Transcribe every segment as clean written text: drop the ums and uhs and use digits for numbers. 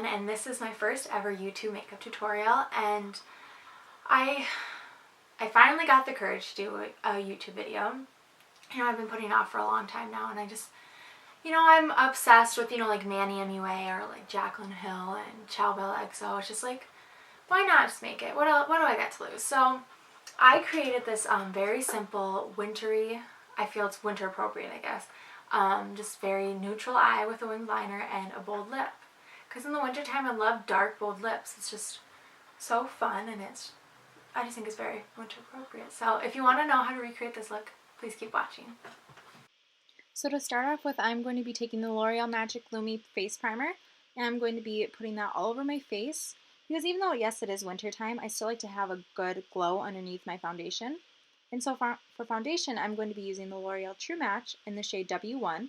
everyone, and this is my first ever YouTube makeup tutorial, and I finally got the courage to do a YouTube video. You know, I've been putting it off for a long time now, and I just, you know, I'm obsessed with, you know, like Manny MUA or like Jaclyn Hill and Chowbell XO. It's just like, why not just make it? What do I got to lose? So I created this very simple wintry, I feel it's winter appropriate, I guess, just very neutral eye with a winged liner and a bold lip. Because in the wintertime I love dark bold lips. It's just so fun, and I just think it's very winter appropriate. So if you want to know how to recreate this look, please keep watching. So to start off with, I'm going to be taking the L'Oreal Magic Lumi Face Primer, and I'm going to be putting that all over my face, because even though, yes, it is wintertime, I still like to have a good glow underneath my foundation. And so for foundation, I'm going to be using the L'Oreal True Match in the shade W1, and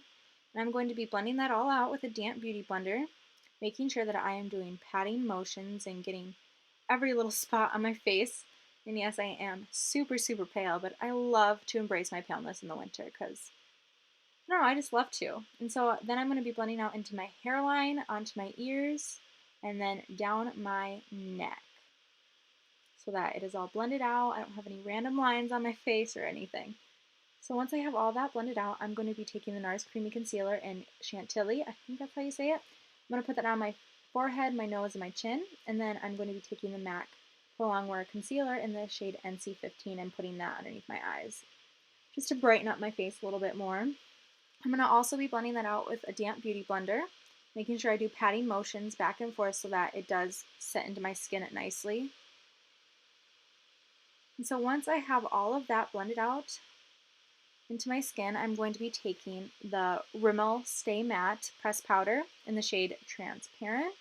I'm going to be blending that all out with a damp beauty blender, making sure that I am doing patting motions and getting every little spot on my face. And yes, I am super, super pale, but I love to embrace my paleness in the winter because, I don't know, I just love to. And so then I'm going to be blending out into my hairline, onto my ears, and then down my neck so that it is all blended out. I don't have any random lines on my face or anything. So once I have all that blended out, I'm going to be taking the Nars Creamy Concealer in Chantilly. I think that's how you say it. I'm going to put that on my forehead, my nose, and my chin. And then I'm going to be taking the MAC Pro Longwear Concealer in the shade NC15 and putting that underneath my eyes, just to brighten up my face a little bit more. I'm going to also be blending that out with a damp beauty blender, making sure I do patting motions back and forth so that it does set into my skin nicely. And so once I have all of that blended out into my skin, I'm going to be taking the Rimmel Stay Matte Pressed Powder in the shade Transparent.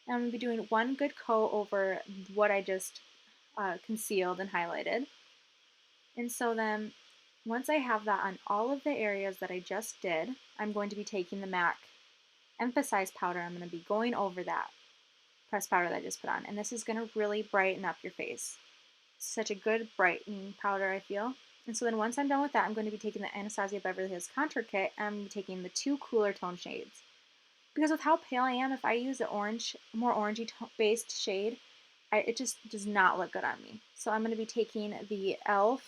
And I'm going to be doing one good coat over what I just concealed and highlighted. And so then once I have that on all of the areas that I just did, I'm going to be taking the MAC Emphasize Powder. I'm going to be going over that pressed powder that I just put on. And this is going to really brighten up your face. It's such a good brightening powder, I feel. And so then once I'm done with that, I'm going to be taking the Anastasia Beverly Hills Contour Kit, and I'm going to be taking the two cooler tone shades. Because with how pale I am, if I use an orange, more orangey based shade, it just does not look good on me. So I'm going to be taking the e.l.f.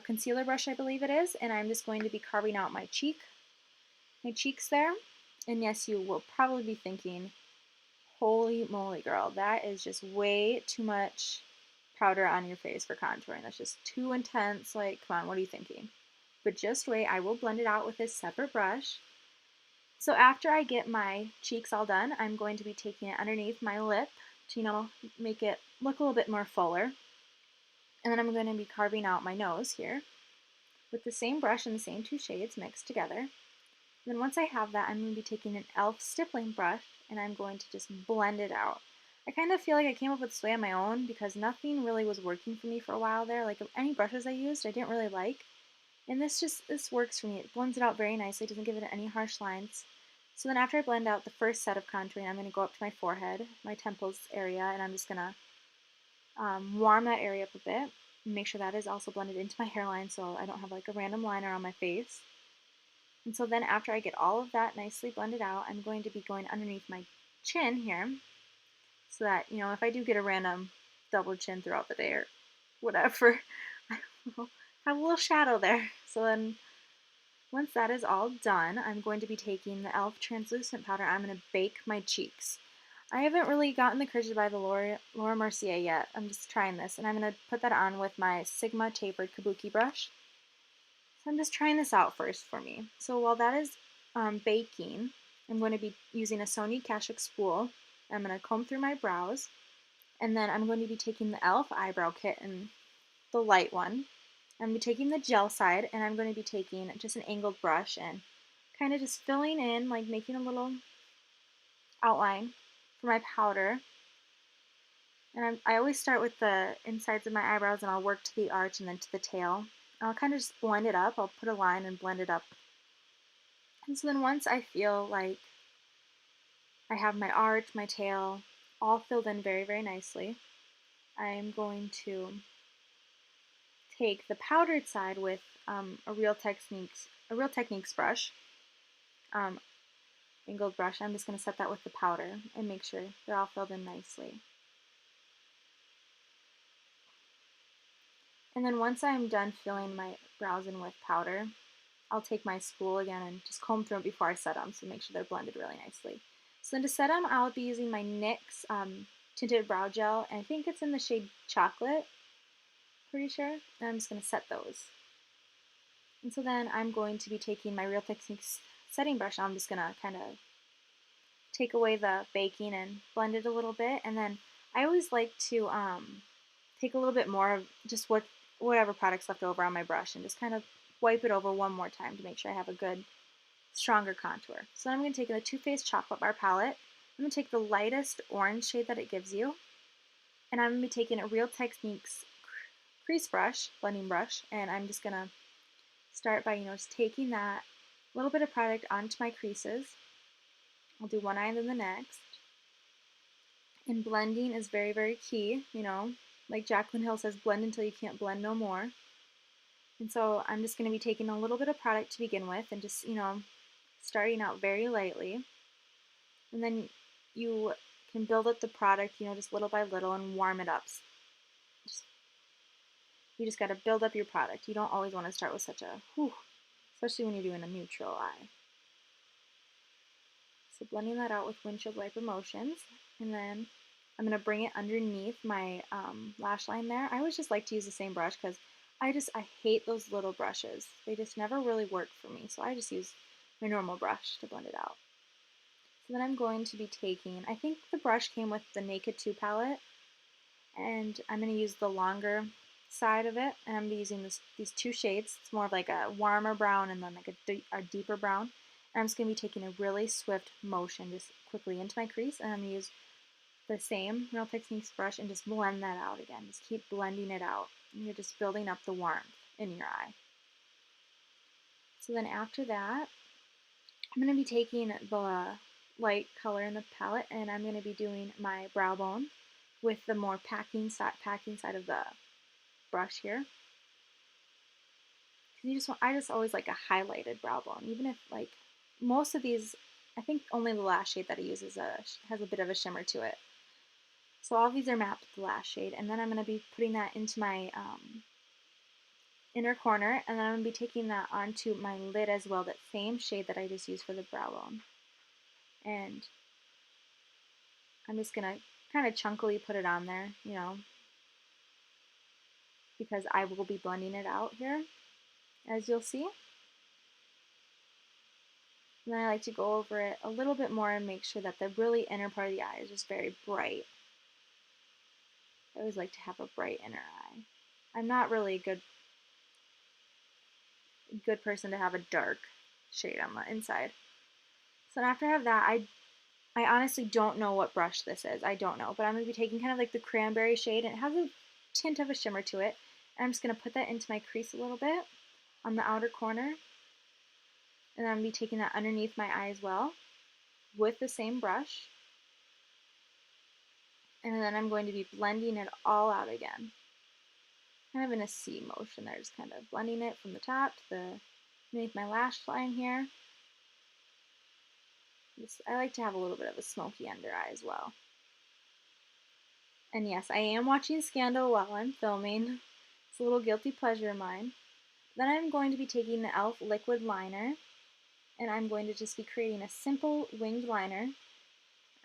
Concealer brush, I believe it is, and I'm just going to be carving out my cheeks there. And yes, you will probably be thinking, holy moly girl, that is just way too much powder on your face for contouring. That's just too intense. Like, come on, what are you thinking? But just wait, I will blend it out with this separate brush. So after I get my cheeks all done, I'm going to be taking it underneath my lip to, you know, make it look a little bit more fuller. And then I'm going to be carving out my nose here with the same brush and the same two shades mixed together. And then once I have that, I'm going to be taking an e.l.f. stippling brush, and I'm going to just blend it out. I kind of feel like I came up with this way on my own because nothing really was working for me for a while there. Like, any brushes I used, I didn't really like. And this works for me. It blends it out very nicely. It doesn't give it any harsh lines. So then after I blend out the first set of contouring, I'm going to go up to my forehead, my temples area, and I'm just going to warm that area up a bit and make sure that is also blended into my hairline so I don't have like a random liner on my face. And so then after I get all of that nicely blended out, I'm going to be going underneath my chin here so that, you know, if I do get a random double chin throughout the day or whatever, I will have a little shadow there. So then once that is all done, I'm going to be taking the e.l.f. translucent powder. I'm going to bake my cheeks. I haven't really gotten the courage to buy the Laura Mercier yet. I'm just trying this, and I'm going to put that on with my Sigma tapered kabuki brush. So I'm just trying this out first for me. So while that is baking, I'm going to be using a Sony Kashuk spool. I'm going to comb through my brows, and then I'm going to be taking the e.l.f. Eyebrow Kit in the light one. I'm going to be taking the gel side, and I'm going to be taking just an angled brush and kind of just filling in, like making a little outline for my powder. And I always start with the insides of my eyebrows, and I'll work to the arch and then to the tail. I'll kind of just blend it up. I'll put a line and blend it up. And so then once I feel like I have my arch, my tail, all filled in very, very nicely, I'm going to take the powdered side with a Real Techniques brush, angled brush. I'm just going to set that with the powder and make sure they're all filled in nicely. And then once I'm done filling my brows in with powder, I'll take my spool again and just comb through it before I set them, so make sure they're blended really nicely. So then to set them, I'll be using my NYX Tinted Brow Gel, and I think it's in the shade Chocolate, pretty sure. And I'm just going to set those. And so then I'm going to be taking my Real Techniques setting brush. I'm just going to kind of take away the baking and blend it a little bit. And then I always like to take a little bit more of just whatever product's left over on my brush and just kind of wipe it over one more time to make sure I have a good, stronger contour. So then I'm going to take the Too Faced Chocolate Bar palette. I'm going to take the lightest orange shade that it gives you. And I'm going to be taking a Real Techniques crease brush, blending brush, and I'm just going to start by, just taking that little bit of product onto my creases. I'll do one eye and then the next. And blending is very, very key, like Jaclyn Hill says, blend until you can't blend no more. And so I'm just going to be taking a little bit of product to begin with and just, starting out very lightly. And then you can build up the product, just little by little and warm it up. You just got to build up your product. You don't always want to start with such a, especially when you're doing a neutral eye. So blending that out with windshield wiper motions. And then I'm going to bring it underneath my lash line there. I always just like to use the same brush because I hate those little brushes. They just never really work for me. So I just use my normal brush to blend it out. So then I'm going to be taking, I think the brush came with the Naked 2 palette. And I'm going to use the longer side of it. And I'm going to be using these two shades. It's more of like a warmer brown and then like a deeper brown. And I'm just going to be taking a really swift motion just quickly into my crease. And I'm going to use the same Real Techniques brush and just blend that out again. Just keep blending it out. And you're just building up the warmth in your eye. So then after that, I'm going to be taking the light color in the palette and I'm going to be doing my brow bone with the more packing side of the brush here. I just always like a highlighted brow bone, even if like most of these, I think only the last shade that I use has a bit of a shimmer to it. So all of these are mapped with the last shade, and then I'm going to be putting that into my inner corner, and then I'm going to be taking that onto my lid as well, that same shade that I just used for the brow bone. And I'm just going to kind of chunkily put it on there, because I will be blending it out here, as you'll see. And then I like to go over it a little bit more and make sure that the really inner part of the eye is just very bright. I always like to have a bright inner eye. I'm not really a good person to have a dark shade on the inside. So after I have that, I honestly don't know what brush this is. I don't know, but I'm going to be taking kind of like the cranberry shade, and it has a tint of a shimmer to it. And I'm just going to put that into my crease a little bit on the outer corner. And then I'm going to be taking that underneath my eye as well with the same brush. And then I'm going to be blending it all out again. Kind of in a C motion there, just kind of blending it from the top to underneath my lash line here. I like to have a little bit of a smoky under eye as well. And yes, I am watching Scandal while I'm filming. It's a little guilty pleasure of mine. Then I'm going to be taking the e.l.f. liquid liner, and I'm going to just be creating a simple winged liner.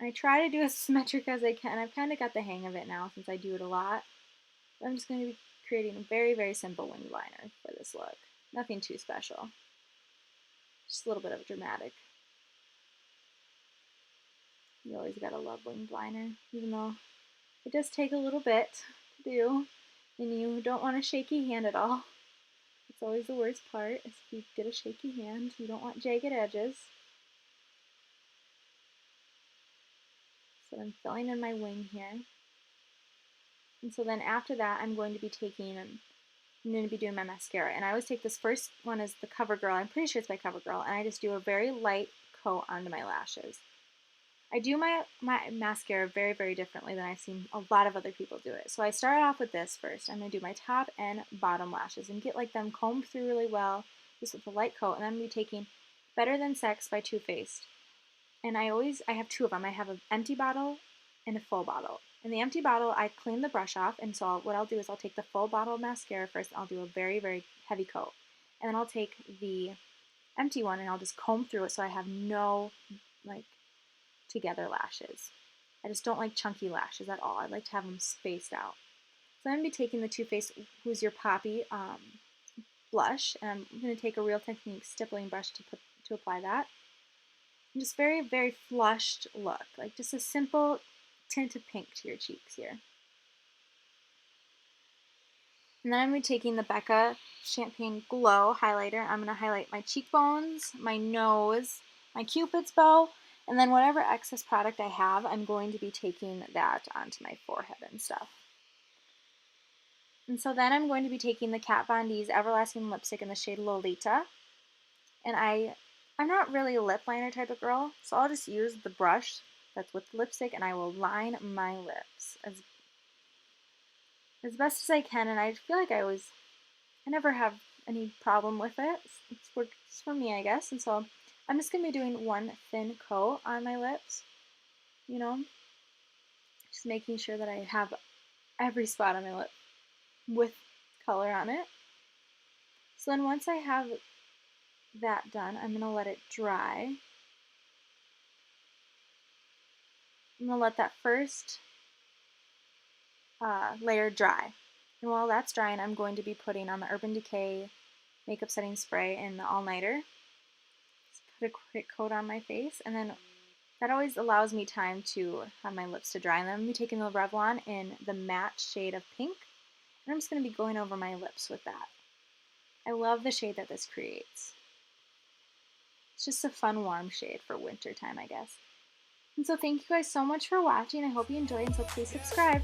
I try to do as symmetric as I can. I've kind of got the hang of it now since I do it a lot. But I'm just going to be creating a very, very simple winged liner for this look. Nothing too special. Just a little bit of dramatic. You always gotta love winged liner, even though it does take a little bit to do, and you don't want a shaky hand at all. It's always the worst part, is if you get a shaky hand. You don't want jagged edges. So I'm filling in my wing here. And so then after that, I'm going to be doing my mascara. And I always take this first one as the Covergirl. I'm pretty sure it's by Covergirl. And I just do a very light coat onto my lashes. I do my mascara very, very differently than I've seen a lot of other people do it. So I start off with this first. I'm going to do my top and bottom lashes and get like them combed through really well, just with a light coat. And then I'm going to be taking Better Than Sex by Too Faced. And I have two of them. I have an empty bottle and a full bottle. In the empty bottle, I clean the brush off, and so what I'll do is I'll take the full bottle of mascara first. I'll do a very, very heavy coat. And then I'll take the empty one and I'll just comb through it so I have no, like, together lashes. I just don't like chunky lashes at all. I like to have them spaced out. So I'm going to be taking the Too Faced Who's Your Poppy blush, and I'm going to take a Real Techniques stippling brush to apply that. And just very, very flushed look, like just a simple tint of pink to your cheeks here. And then I'm going to be taking the Becca Champagne Glow highlighter. I'm going to highlight my cheekbones, my nose, my Cupid's bow, and then whatever excess product I have, I'm going to be taking that onto my forehead and stuff. And so then I'm going to be taking the Kat Von D's Everlasting Lipstick in the shade Lolita. And I'm not really a lip liner type of girl, so I'll just use the brush that's with the lipstick and I will line my lips as best as I can. And I feel like I never have any problem with it. It works for me, I guess. And so I'm just going to be doing one thin coat on my lips, you know, just making sure that I have every spot on my lip with color on it. So then once I have that done, I'm going to let it dry. I'm going to let that first layer dry. And while that's drying, I'm going to be putting on the Urban Decay Makeup Setting Spray in the All Nighter. Just put a quick coat on my face, and then that always allows me time to have my lips to dry. And then I'm going to be taking the Revlon in the matte shade of pink, and I'm just going to be going over my lips with that. I love the shade that this creates. It's just a fun, warm shade for winter time, I guess. And so thank you guys so much for watching. I hope you enjoyed, and so please subscribe.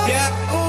Yeah.